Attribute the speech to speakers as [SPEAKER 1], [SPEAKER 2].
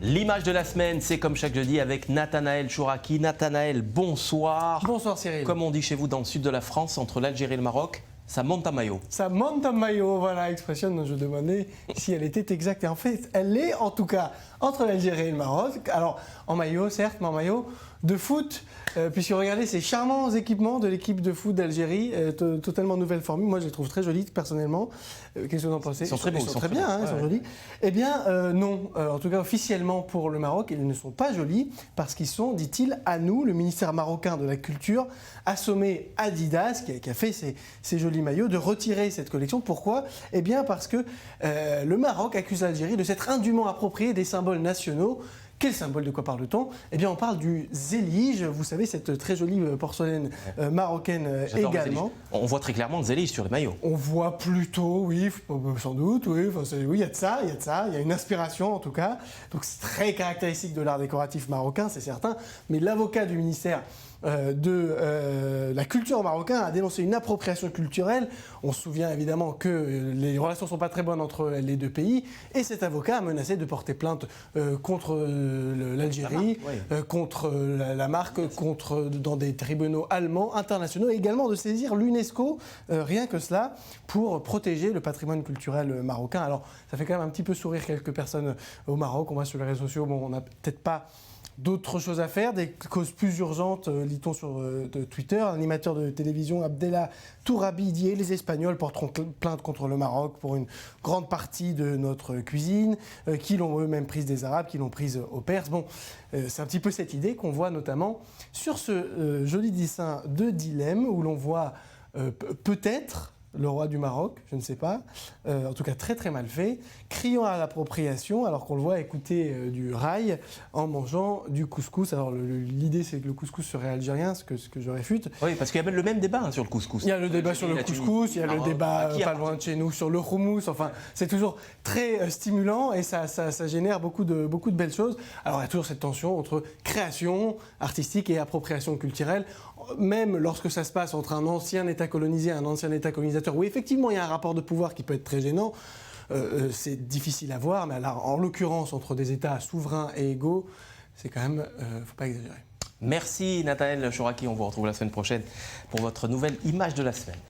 [SPEAKER 1] L'image de la semaine, c'est comme chaque jeudi avec Nathanaël Chouraki. Nathanaël, bonsoir.
[SPEAKER 2] Bonsoir Cyril.
[SPEAKER 1] Comme on dit chez vous dans le sud de la France, entre l'Algérie et le Maroc, ça monte à maillot.
[SPEAKER 2] Ça monte à maillot, voilà l'expression dont je demandais si elle était exacte. Et en fait, elle est en tout cas entre l'Algérie et le Maroc. Alors en maillot, certes, mais en maillot de foot, puisque regardez ces charmants équipements de l'équipe de foot d'Algérie, totalement nouvelle formule. Moi, je les trouve très jolis personnellement. Qu'est-ce que vous en pensez?
[SPEAKER 1] Ils sont très beaux,
[SPEAKER 2] ils sont très bien, hein, ils sont jolis. Eh bien, non. En tout cas, officiellement pour le Maroc, ils ne sont pas jolis parce qu'ils sont, dit-il, à nous, le ministère marocain de la Culture, a sommé Adidas, qui a fait ces jolis maillots, de retirer cette collection. Pourquoi? Eh bien, parce que le Maroc accuse l'Algérie de s'être indûment approprié des symboles nationaux. Quel symbole, de quoi parle-t-on? Eh bien, on parle du zélige, vous savez, cette très jolie porcelaine marocaine également.
[SPEAKER 1] On voit très clairement le zélige sur les maillots.
[SPEAKER 2] On voit plutôt, oui, sans doute, oui, oui, il y a de ça, il y a une inspiration en tout cas. Donc c'est très caractéristique de l'art décoratif marocain, c'est certain. Mais l'avocat du ministère de la culture marocain a dénoncé une appropriation culturelle. On se souvient évidemment que les relations ne sont pas très bonnes entre les deux pays. Et cet avocat a menacé de porter plainte contre l'Algérie, contre la marque, dans des tribunaux allemands, internationaux, et également de saisir l'UNESCO, rien que cela, pour protéger le patrimoine culturel marocain. Alors, ça fait quand même un petit peu sourire quelques personnes au Maroc. On voit sur les réseaux sociaux, bon, on n'a peut-être pas d'autres choses à faire, des causes plus urgentes, lit-on sur Twitter. L'animateur de télévision Abdellah Tourabi dit: les Espagnols porteront plainte contre le Maroc pour une grande partie de notre cuisine, qui l'ont eux-mêmes prise des Arabes, qui l'ont prise aux Perses. Bon, c'est un petit peu cette idée qu'on voit notamment sur ce joli dessin de dilemme où l'on voit peut-être le roi du Maroc, je ne sais pas, en tout cas très très mal fait, criant à l'appropriation alors qu'on le voit écouter du rail en mangeant du couscous. Alors l'idée c'est que le couscous serait algérien, ce que je réfute.
[SPEAKER 1] Oui, parce qu'il y a le même débat sur le couscous.
[SPEAKER 2] Il y a le débat sur le couscous, il y a le débat pas loin de chez nous sur le houmous, enfin c'est toujours très stimulant et ça génère beaucoup de belles choses. Alors il y a toujours cette tension entre création artistique et appropriation culturelle, même lorsque ça se passe entre un ancien État colonisé et un ancien État colonisateur, où effectivement il y a un rapport de pouvoir qui peut être très gênant, c'est difficile à voir, mais alors, en l'occurrence entre des États souverains et égaux, c'est quand même, faut pas exagérer.
[SPEAKER 1] Merci Nathanaël Chouraki, on vous retrouve la semaine prochaine pour votre nouvelle image de la semaine.